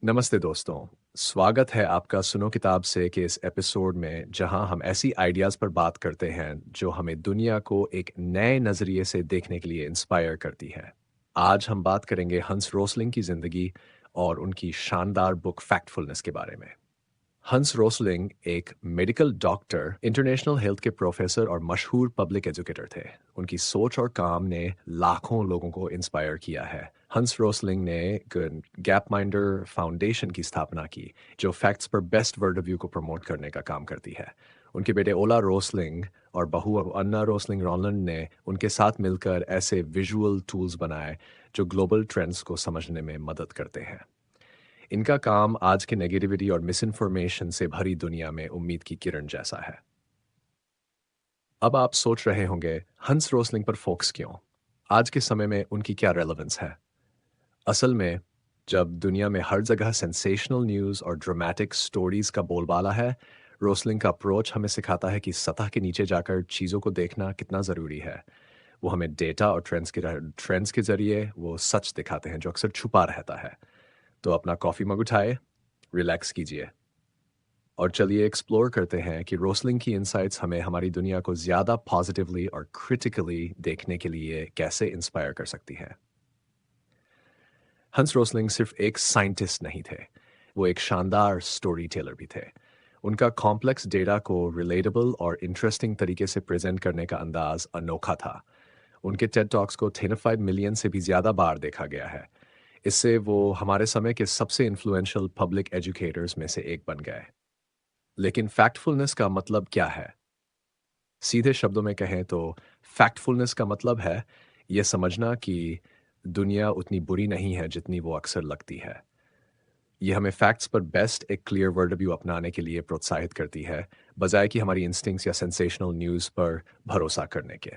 नमस्ते दोस्तों। स्वागत है आपका सुनो किताब से के इस एपिसोड में जहां हम ऐसी आइडियाज़ पर बात करते हैं जो हमें दुनिया को एक नए नज़रिए से देखने के लिए इंस्पायर करती है। आज हम बात करेंगे हंस रोसलिंग की ज़िंदगी और उनकी शानदार बुक फैक्टफुलनेस के बारे में। हंस रोसलिंग एक मेडिकल डॉक्टर, इंटरनेशनल हेल्थ के प्रोफेसर और मशहूर पब्लिक एजुकेटर थे। उनकी सोच और काम ने लाखों लोगों को इंस्पायर किया है। हंस रोसलिंग ने गैप माइंडर फाउंडेशन की स्थापना की, जो फैक्ट्स पर बेस्ट वर्ल्ड व्यू को प्रमोट करने का काम करती है। उनके बेटे ओला रोसलिंग और बहू अन्ना रोसलिंग रॉलैंड ने उनके साथ मिलकर ऐसे विजुअल टूल्स बनाए जो ग्लोबल ट्रेंड्स को समझने में मदद करते हैं। इनका काम आज के नेगेटिविटी और मिसइन्फॉर्मेशन से भरी दुनिया में उम्मीद की किरण जैसा है। अब आप सोच रहे होंगे, हंस रोसलिंग पर फोकस क्यों? आज के समय में उनकी क्या रेलेवेंस है? असल में, जब दुनिया में हर जगह सेंसेशनल न्यूज़ और ड्रामेटिक स्टोरीज का बोलबाला है, रोसलिंग का अप्रोच हमें सिखाता है कि सतह के नीचे जाकर चीज़ों को देखना कितना ज़रूरी है। वो हमें डेटा और ट्रेंड्स के ज़रिए वो सच दिखाते हैं जो अक्सर छुपा रहता है। तो अपना कॉफ़ी मग उठाए, रिलैक्स कीजिए और चलिए एक्सप्लोर करते हैं कि रोसलिंग की इनसाइट्स हमें हमारी दुनिया को ज़्यादा पॉजिटिवली और क्रिटिकली देखने के लिए कैसे इंस्पायर कर सकती है। हंस रोसलिंग सिर्फ एक साइंटिस्ट नहीं थे, वो एक शानदार स्टोरी टेलर भी थे। उनका कॉम्प्लेक्स डेटा को रिलेटेबल और इंटरेस्टिंग तरीके से प्रेजेंट करने का अंदाज अनोखा था। उनके टेड टॉक्स को 35 मिलियन से भी ज़्यादा बार देखा गया है। इससे वो हमारे समय के सबसे इन्फ्लुएंशियल पब्लिक एजुकेटर्स में से एक बन गए। लेकिन फैक्टफुलनेस का मतलब क्या है? सीधे शब्दों में कहें तो फैक्टफुलनेस का मतलब है ये समझना कि दुनिया उतनी बुरी नहीं है जितनी वो अक्सर लगती है। ये हमें फैक्ट्स पर बेस्ट एक क्लियर वर्ल्ड व्यू अपनाने के लिए प्रोत्साहित करती है, बजाय कि हमारी इंस्टिंक्ट्स या सेंसेशनल न्यूज़ पर भरोसा करने के।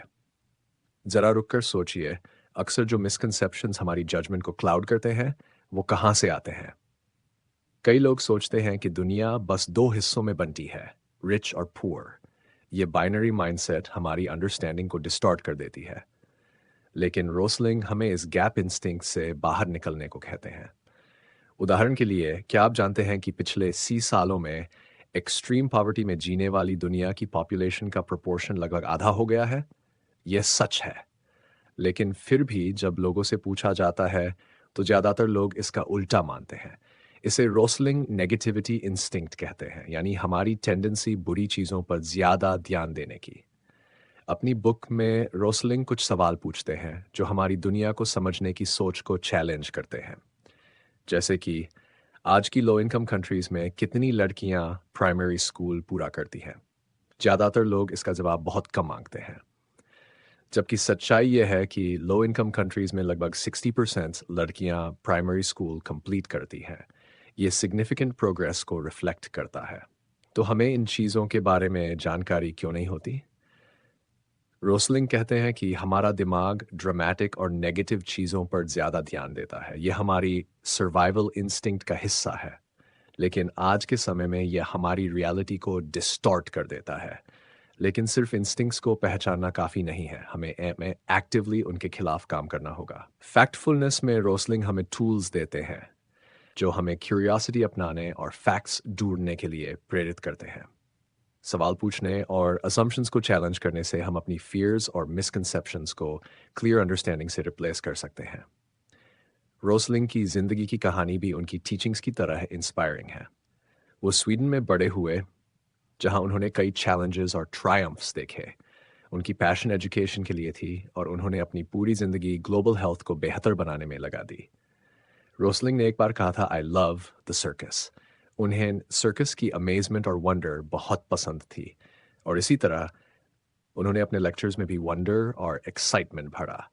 ज़रा रुककर सोचिए, अक्सर जो मिसकंसेप्शंस हमारी जजमेंट को क्लाउड करते हैं, वो कहाँ से आते हैं? कई लोग सोचते हैं कि दुनिया बस दो हिस्सों में बनती है, रिच और पुअर। ये बाइनरी माइंडसेट हमारी अंडरस्टैंडिंग को डिस्टॉर्ट कर देती है। लेकिन रोसलिंग हमें इस गैप इंस्टिंक्ट से बाहर निकलने को कहते हैं। उदाहरण के लिए, क्या आप जानते हैं कि पिछले 30 सालों में एक्सट्रीम पॉवर्टी में जीने वाली दुनिया की पॉपुलेशन का प्रोपोर्शन लगभग आधा हो गया है? यह सच है। लेकिन फिर भी जब लोगों से पूछा जाता है, तो ज़्यादातर लोग इसका उल्टा मानते हैं। इसे रोसलिंग नेगेटिविटी इंस्टिंक्ट कहते हैं, यानी हमारी टेंडेंसी बुरी चीज़ों पर ज़्यादा ध्यान देने की। अपनी बुक में रोसलिंग कुछ सवाल पूछते हैं जो हमारी दुनिया को समझने की सोच को चैलेंज करते हैं। जैसे कि आज की लो इनकम कंट्रीज़ में कितनी लड़कियां प्राइमरी स्कूल पूरा करती हैं? ज़्यादातर लोग इसका जवाब बहुत कम मांगते हैं। जबकि सच्चाई यह है कि लो इनकम कंट्रीज़ में लगभग 60% लड़कियां प्राइमरी स्कूल कंप्लीट करती हैं। ये सिग्निफिकेंट प्रोग्रेस को रिफ्लेक्ट करता है। तो हमें इन चीज़ों के बारे में जानकारी क्यों नहीं होती? रोसलिंग कहते हैं कि हमारा दिमाग ड्रामेटिक और नेगेटिव चीज़ों पर ज़्यादा ध्यान देता है। यह हमारी सर्वाइवल इंस्टिंक्ट का हिस्सा है। लेकिन आज के समय में यह हमारी रियलिटी को डिस्टॉर्ट कर देता है। लेकिन सिर्फ इंस्टिंक्ट्स को पहचानना काफ़ी नहीं है, हमें एक्टिवली उनके खिलाफ काम करना होगा। फैक्टफुलनेस में रोसलिंग हमें टूल्स देते हैं जो हमें क्यूरियोसिटी अपनाने और फैक्ट्स ढूंढने के लिए प्रेरित करते हैं। सवाल पूछने और असम्पशंस को चैलेंज करने से हम अपनी फियर्स और मिसकंसेप्शंस को क्लियर अंडरस्टैंडिंग से रिप्लेस कर सकते हैं। रोसलिंग की ज़िंदगी की कहानी भी उनकी टीचिंग्स की तरह इंस्पायरिंग है। वो स्वीडन में बड़े हुए, जहां उन्होंने कई चैलेंजेस और ट्रायम्फ्स देखे। उनकी पैशन एजुकेशन के लिए थी और उन्होंने अपनी पूरी ज़िंदगी ग्लोबल हेल्थ को बेहतर बनाने में लगा दी। रोसलिंग ने एक बार कहा था, आई लव द सर्कस। उन्हें सर्कस की अमेजमेंट और वंडर बहुत पसंद थी और इसी तरह उन्होंने अपने लेक्चर्स में भी वंडर और एक्साइटमेंट भरा।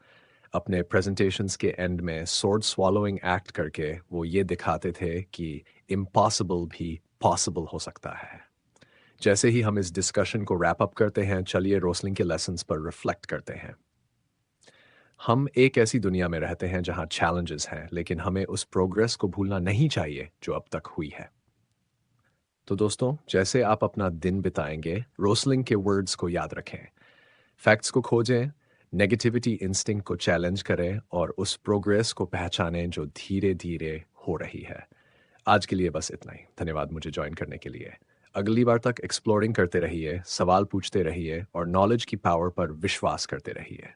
अपने प्रेजेंटेशंस के एंड में स्वॉर्ड स्वॉलोइंग एक्ट करके वो ये दिखाते थे कि इम्पॉसिबल भी पॉसिबल हो सकता है। जैसे ही हम इस डिस्कशन को रैप अप करते हैं, चलिए रोसलिंग के लेसन्स पर रिफ्लेक्ट करते हैं। हम एक ऐसी दुनिया में रहते हैं जहां चैलेंजेस हैं, लेकिन हमें उस प्रोग्रेस को भूलना नहीं चाहिए जो अब तक हुई है। तो दोस्तों, जैसे आप अपना दिन बिताएंगे, रोसलिंग के वर्ड्स को याद रखें। फैक्ट्स को खोजें, नेगेटिविटी इंस्टिंक्ट को चैलेंज करें और उस प्रोग्रेस को पहचानें जो धीरे धीरे हो रही है। आज के लिए बस इतना ही। धन्यवाद मुझे ज्वाइन करने के लिए। अगली बार तक एक्सप्लोरिंग करते रहिए, सवाल पूछते रहिए और नॉलेज की पावर पर विश्वास करते रहिए।